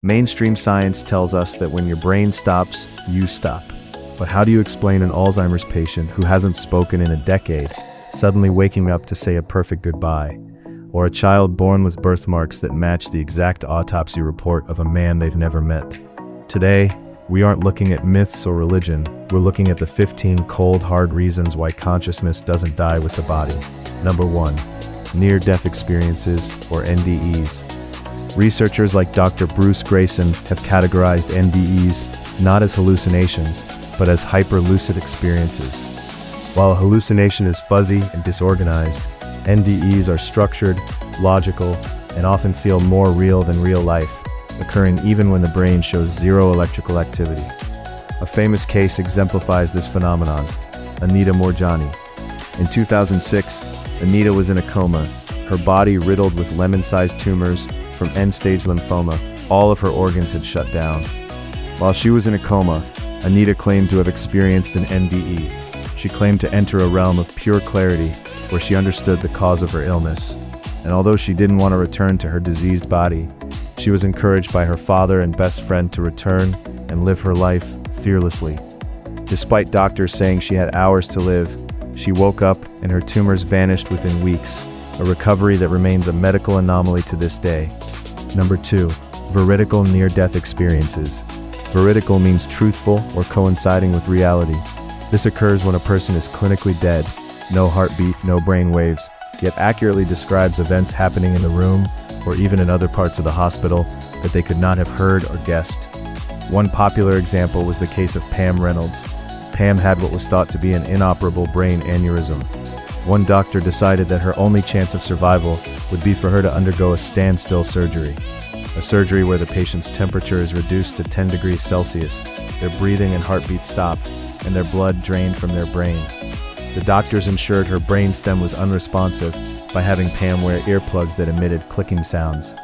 Mainstream science tells us that when your brain stops, you stop. But how do you explain an Alzheimer's patient who hasn't spoken in a decade suddenly waking up to say a perfect goodbye? Or a child born with birthmarks that match the exact autopsy report of a man they've never met? Today, we aren't looking at myths or religion. We're looking at the 15 cold, hard reasons why consciousness doesn't die with the body. Number 1. Near-death experiences, or NDEs. Researchers like Dr. Bruce Grayson have categorized NDEs not as hallucinations, but as hyper-lucid experiences. While a hallucination is fuzzy and disorganized, NDEs are structured, logical, and often feel more real than real life, occurring even when the brain shows zero electrical activity. A famous case exemplifies this phenomenon: Anita Moorjani. In 2006, Anita was in a coma, her body riddled with lemon-sized tumors from end-stage lymphoma. All of her organs had shut down. While she was in a coma, Anita claimed to have experienced an NDE. She claimed to enter a realm of pure clarity, where she understood the cause of her illness. And although she didn't want to return to her diseased body, she was encouraged by her father and best friend to return and live her life fearlessly. Despite doctors saying she had hours to live, she woke up and her tumors vanished within weeks, a recovery that remains a medical anomaly to this day. Number 2. Veridical near-death experiences. Veridical means truthful or coinciding with reality. This occurs when a person is clinically dead, no heartbeat, no brain waves, yet accurately describes events happening in the room or even in other parts of the hospital that they could not have heard or guessed. One popular example was the case of Pam Reynolds. Pam had what was thought to be an inoperable brain aneurysm. One doctor decided that her only chance of survival would be for her to undergo a standstill surgery. A surgery where the patient's temperature is reduced to 10 degrees Celsius, their breathing and heartbeat stopped, and their blood drained from their brain. The doctors ensured her brainstem was unresponsive by having Pam wear earplugs that emitted clicking sounds.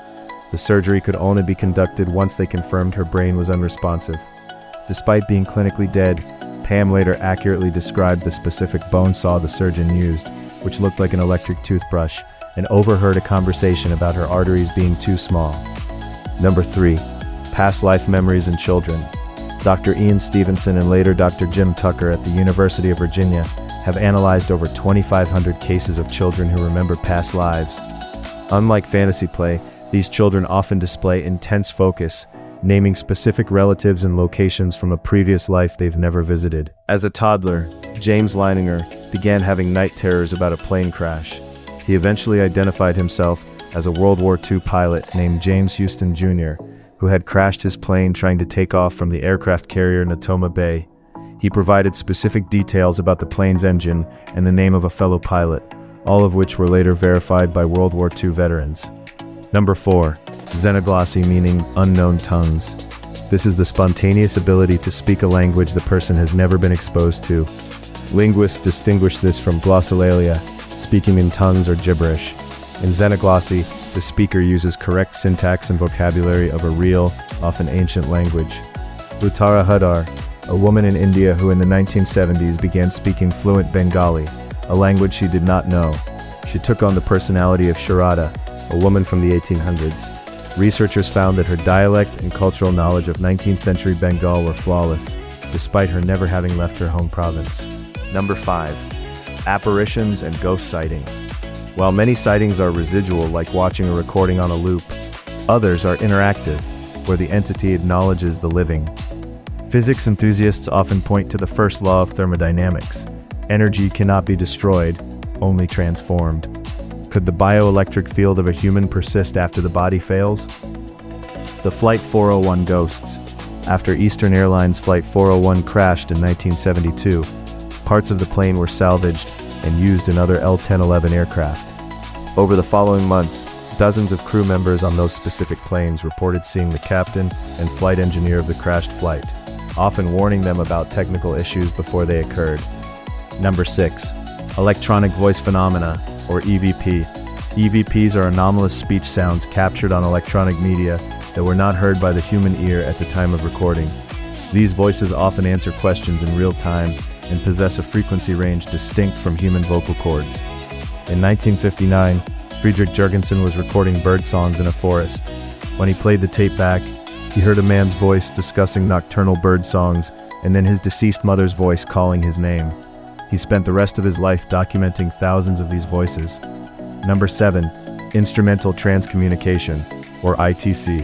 The surgery could only be conducted once they confirmed her brain was unresponsive. Despite being clinically dead, Pam later accurately described the specific bone saw the surgeon used, which looked like an electric toothbrush, and overheard a conversation about her arteries being too small. Number 3. Past life memories in children. Dr. Ian Stevenson and later Dr. Jim Tucker at the University of Virginia have analyzed over 2,500 cases of children who remember past lives. Unlike fantasy play, these children often display intense focus, naming specific relatives and locations from a previous life they've never visited. As a toddler, James Leininger began having night terrors about a plane crash. He eventually identified himself as a World War II pilot named James Houston Jr., who had crashed his plane trying to take off from the aircraft carrier Natoma Bay. He provided specific details about the plane's engine and the name of a fellow pilot, all of which were later verified by World War II veterans. Number 4. Xenoglossy, meaning unknown tongues. This is the spontaneous ability to speak a language the person has never been exposed to. Linguists distinguish this from glossolalia, speaking in tongues or gibberish. In xenoglossy, the speaker uses correct syntax and vocabulary of a real, often ancient language. Uttara Huddar, a woman in India who in the 1970s began speaking fluent Bengali, a language she did not know. She took on the personality of Sharada, a woman from the 1800s. Researchers found that her dialect and cultural knowledge of 19th century Bengal were flawless, despite her never having left her home province. Number 5. Apparitions and ghost sightings. While many sightings are residual, like watching a recording on a loop, others are interactive, where the entity acknowledges the living. Physics enthusiasts often point to the first law of thermodynamics. Energy cannot be destroyed, only transformed. Could the bioelectric field of a human persist after the body fails? The Flight 401 ghosts. After Eastern Airlines Flight 401 crashed in 1972, parts of the plane were salvaged and used in other L-1011 aircraft. Over the following months, dozens of crew members on those specific planes reported seeing the captain and flight engineer of the crashed flight, often warning them about technical issues before they occurred. Number 6. Electronic voice phenomena, or EVP. EVPs are anomalous speech sounds captured on electronic media that were not heard by the human ear at the time of recording. These voices often answer questions in real time and possess a frequency range distinct from human vocal cords. In 1959, Friedrich Jurgensen was recording bird songs in a forest. When he played the tape back, He heard a man's voice discussing nocturnal bird songs, and then his deceased mother's voice calling his name. He spent the rest of his life documenting thousands of these voices. Number 7. Instrumental transcommunication, or ITC.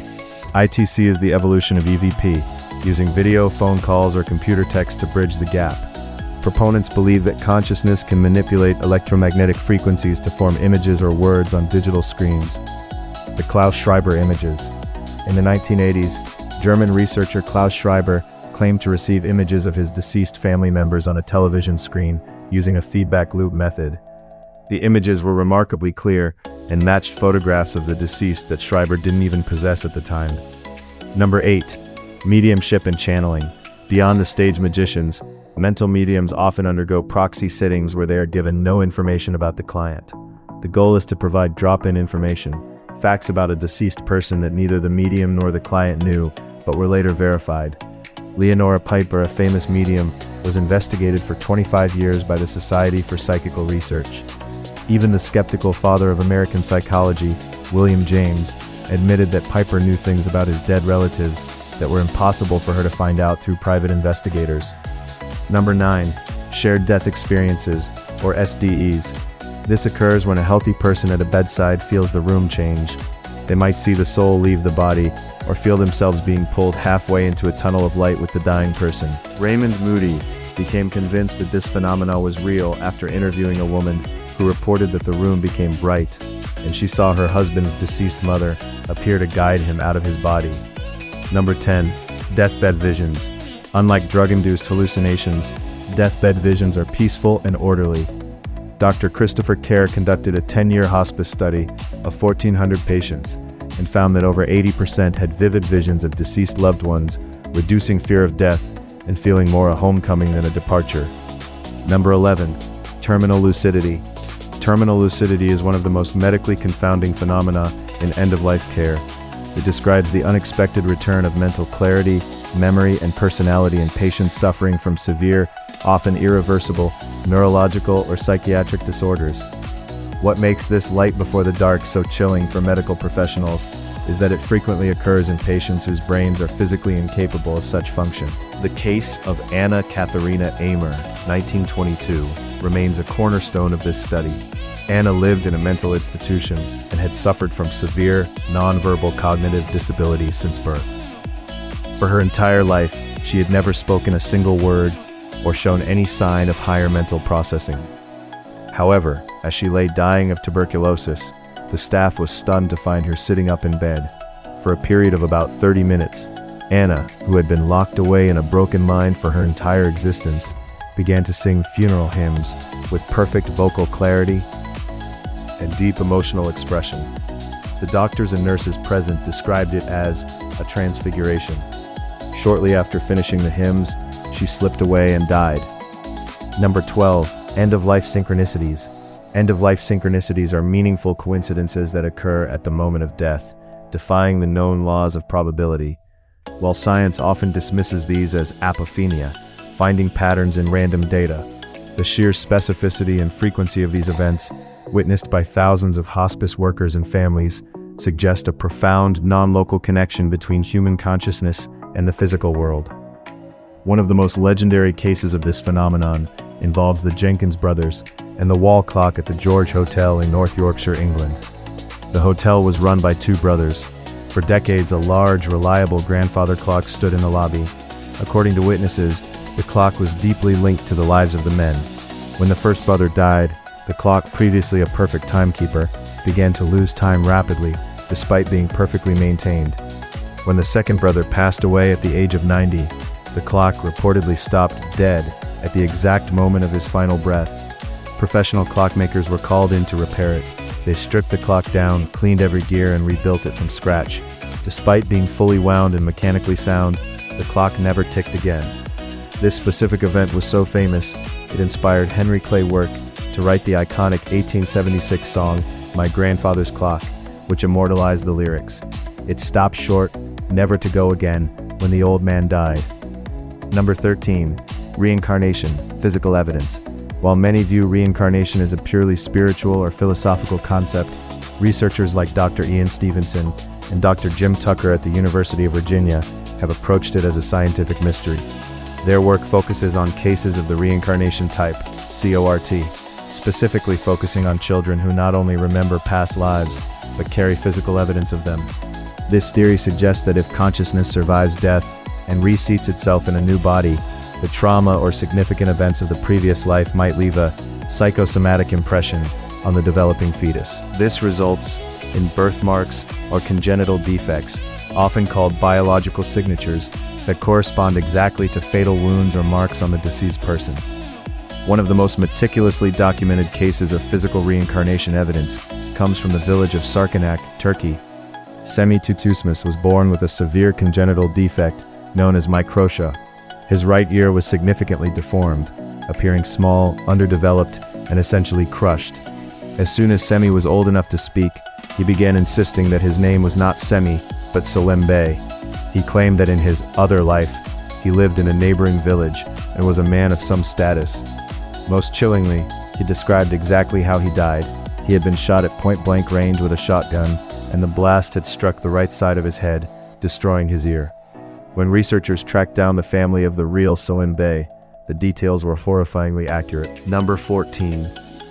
ITC is the evolution of EVP, using video, phone calls, or computer text to bridge the gap. Proponents believe that consciousness can manipulate electromagnetic frequencies to form images or words on digital screens. The Klaus Schreiber images. In the 1980s, German researcher Klaus Schreiber claimed to receive images of his deceased family members on a television screen using a feedback loop method. The images were remarkably clear and matched photographs of the deceased that Schreiber didn't even possess at the time. Number 8. Mediumship and channeling. Beyond the stage magicians, mental mediums often undergo proxy sittings where they are given no information about the client. The goal is to provide drop-in information, facts about a deceased person that neither the medium nor the client knew, but were later verified. Leonora Piper, a famous medium, was investigated for 25 years by the Society for Psychical Research. Even the skeptical father of American psychology, William James, admitted that Piper knew things about his dead relatives that were impossible for her to find out through private investigators. Number 9. Shared death experiences, or SDEs. This occurs when a healthy person at a bedside feels the room change. They might see the soul leave the body, or feel themselves being pulled halfway into a tunnel of light with the dying person. Raymond Moody became convinced that this phenomenon was real after interviewing a woman who reported that the room became bright, and she saw her husband's deceased mother appear to guide him out of his body. Number 10. Deathbed visions. Unlike drug-induced hallucinations, deathbed visions are peaceful and orderly. Dr. Christopher Kerr conducted a 10-year hospice study of 1,400 patients and found that over 80% had vivid visions of deceased loved ones, reducing fear of death and feeling more a homecoming than a departure. Number 11. Terminal lucidity. Terminal lucidity is one of the most medically confounding phenomena in end-of-life care. It describes the unexpected return of mental clarity, memory, and personality in patients suffering from severe, often irreversible, neurological or psychiatric disorders. What makes this light before the dark so chilling for medical professionals is that it frequently occurs in patients whose brains are physically incapable of such function. The case of Anna Katharina Amer, 1922, remains a cornerstone of this study. Anna lived in a mental institution and had suffered from severe, nonverbal cognitive disabilities since birth. For her entire life, she had never spoken a single word or shown any sign of higher mental processing. However, as she lay dying of tuberculosis, the staff was stunned to find her sitting up in bed. For a period of about 30 minutes, Anna, who had been locked away in a broken mind for her entire existence, began to sing funeral hymns with perfect vocal clarity and deep emotional expression. The doctors and nurses present described it as a transfiguration. Shortly after finishing the hymns, she slipped away and died. Number 12. End-of-life synchronicities. End-of-life synchronicities are meaningful coincidences that occur at the moment of death, defying the known laws of probability. While science often dismisses these as apophenia, finding patterns in random data, the sheer specificity and frequency of these events, witnessed by thousands of hospice workers and families, suggest a profound, non-local connection between human consciousness and the physical world. One of the most legendary cases of this phenomenon involves the Jenkins brothers and the wall clock at the George Hotel in North Yorkshire, England. The hotel was run by two brothers. For decades, a large, reliable grandfather clock stood in the lobby. According to witnesses, the clock was deeply linked to the lives of the men. When the first brother died, the clock, previously a perfect timekeeper, began to lose time rapidly, despite being perfectly maintained. When the second brother passed away at the age of 90, the clock reportedly stopped dead at the exact moment of his final breath. Professional clockmakers were called in to repair it. They stripped the clock down, cleaned every gear, and rebuilt it from scratch. Despite being fully wound and mechanically sound, the clock never ticked again. This specific event was so famous, it inspired Henry Clay Work to write the iconic 1876 song, My Grandfather's Clock, which immortalized the lyrics. It stopped short, never to go again, when the old man died. Number 13. Reincarnation, physical evidence. While many view reincarnation as a purely spiritual or philosophical concept, researchers like Dr. Ian Stevenson and Dr. Jim Tucker at the University of Virginia have approached it as a scientific mystery. Their work focuses on cases of the reincarnation type, CORT, specifically focusing on children who not only remember past lives, but carry physical evidence of them. This theory suggests that if consciousness survives death and reseats itself in a new body, the trauma or significant events of the previous life might leave a psychosomatic impression on the developing fetus. This results in birthmarks or congenital defects, often called biological signatures, that correspond exactly to fatal wounds or marks on the deceased person. One of the most meticulously documented cases of physical reincarnation evidence comes from the village of Sarkanak, Turkey. Semih Tutusmus was born with a severe congenital defect known as microtia. His right ear was significantly deformed, appearing small, underdeveloped, and essentially crushed. As soon as Semih was old enough to speak, he began insisting that his name was not Semih, but Salim Bey. He claimed that in his other life, he lived in a neighboring village and was a man of some status. Most chillingly, he described exactly how he died. He had been shot at point-blank range with a shotgun, and the blast had struck the right side of his head, destroying his ear. When researchers tracked down the family of the real Salim Bey, the details were horrifyingly accurate. Number 14.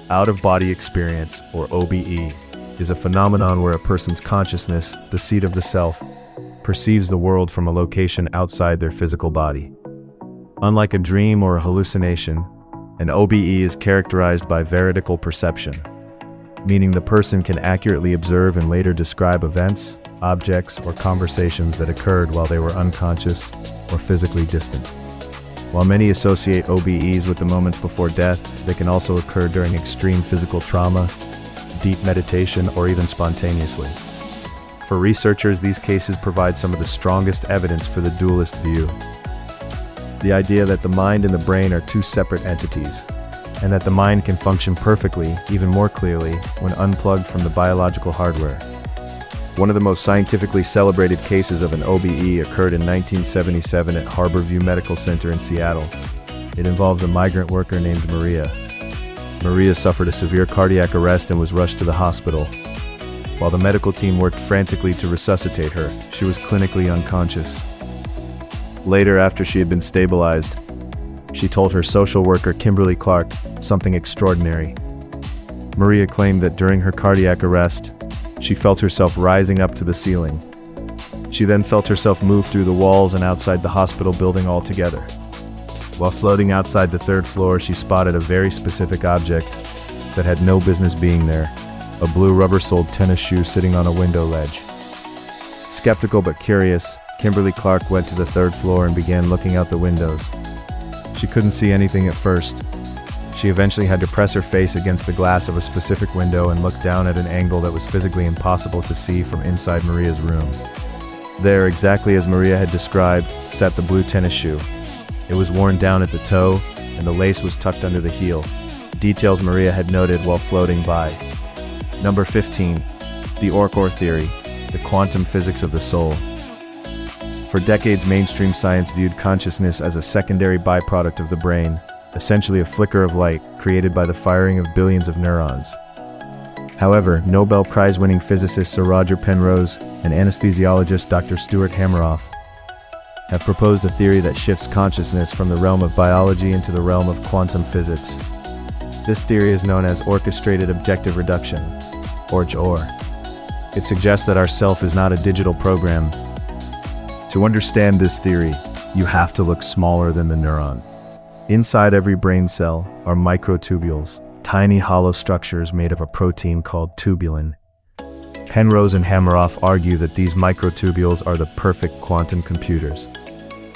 Out-of-body experience, or OBE, is a phenomenon where a person's consciousness, the seat of the self, perceives the world from a location outside their physical body. Unlike a dream or a hallucination, an OBE is characterized by veridical perception, meaning the person can accurately observe and later describe events, objects, or conversations that occurred while they were unconscious or physically distant. While many associate OBEs with the moments before death, they can also occur during extreme physical trauma, deep meditation, or even spontaneously. For researchers, these cases provide some of the strongest evidence for the dualist view. The idea that the mind and the brain are two separate entities, and that the mind can function perfectly, even more clearly, when unplugged from the biological hardware. One of the most scientifically celebrated cases of an OBE occurred in 1977 at Harborview Medical Center in Seattle. It involves a migrant worker named Maria. Maria suffered a severe cardiac arrest and was rushed to the hospital. While the medical team worked frantically to resuscitate her, she was clinically unconscious. Later, after she had been stabilized, she told her social worker Kimberly Clark something extraordinary. Maria claimed that during her cardiac arrest, she felt herself rising up to the ceiling. She then felt herself move through the walls and outside the hospital building altogether. While floating outside the third floor, she spotted a very specific object that had no business being there, a blue rubber-soled tennis shoe sitting on a window ledge. Skeptical but curious, Kimberly Clark went to the third floor and began looking out the windows. She couldn't see anything at first. She eventually had to press her face against the glass of a specific window and look down at an angle that was physically impossible to see from inside Maria's room. There, exactly as Maria had described, sat the blue tennis shoe. It was worn down at the toe, and the lace was tucked under the heel, details Maria had noted while floating by. Number 15. The Orkor theory, the quantum physics of the soul. For decades, mainstream science viewed consciousness as a secondary byproduct of the brain, essentially a flicker of light created by the firing of billions of neurons. However, Nobel Prize-winning physicist Sir Roger Penrose and anesthesiologist Dr. Stuart Hameroff have proposed a theory that shifts consciousness from the realm of biology into the realm of quantum physics. This theory is known as orchestrated objective reduction, OR. It suggests that our self is not a digital program. To understand this theory, you have to look smaller than the neuron. Inside every brain cell are microtubules, tiny hollow structures made of a protein called tubulin. Penrose and Hameroff argue that these microtubules are the perfect quantum computers.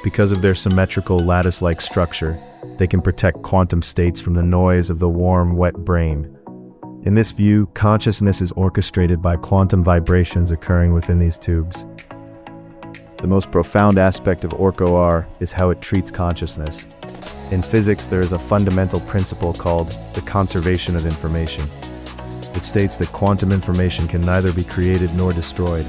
Because of their symmetrical lattice-like structure, they can protect quantum states from the noise of the warm, wet brain. In this view, consciousness is orchestrated by quantum vibrations occurring within these tubes. The most profound aspect of OR is how it treats consciousness. In physics, there is a fundamental principle called the conservation of information. It states that quantum information can neither be created nor destroyed.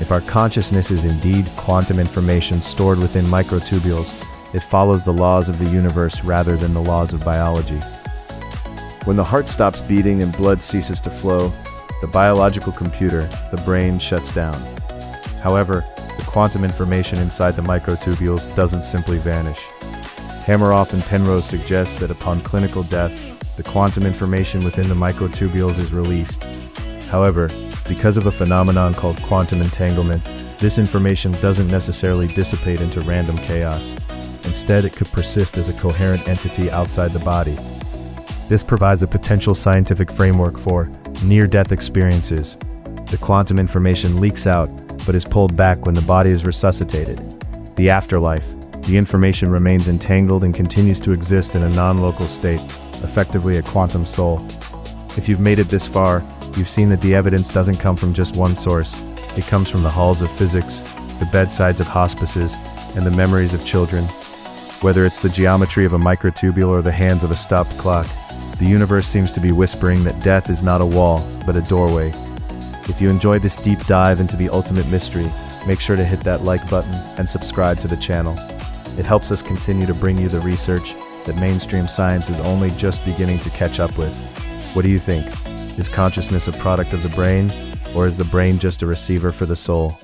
If our consciousness is indeed quantum information stored within microtubules, it follows the laws of the universe rather than the laws of biology. When the heart stops beating and blood ceases to flow, the biological computer, the brain, shuts down. However, the quantum information inside the microtubules doesn't simply vanish. Hammeroff and Penrose suggest that upon clinical death, the quantum information within the microtubules is released. However, because of a phenomenon called quantum entanglement, this information doesn't necessarily dissipate into random chaos. Instead, it could persist as a coherent entity outside the body. This provides a potential scientific framework for near-death experiences. The quantum information leaks out, but is pulled back when the body is resuscitated. The afterlife. The information remains entangled and continues to exist in a non-local state, effectively a quantum soul. If you've made it this far, you've seen that the evidence doesn't come from just one source. It comes from the halls of physics, the bedsides of hospices, and the memories of children. Whether it's the geometry of a microtubule or the hands of a stopped clock, the universe seems to be whispering that death is not a wall, but a doorway. If you enjoyed this deep dive into the ultimate mystery, make sure to hit that like button and subscribe to the channel. It helps us continue to bring you the research that mainstream science is only just beginning to catch up with. What do you think? Is consciousness a product of the brain, or is the brain just a receiver for the soul?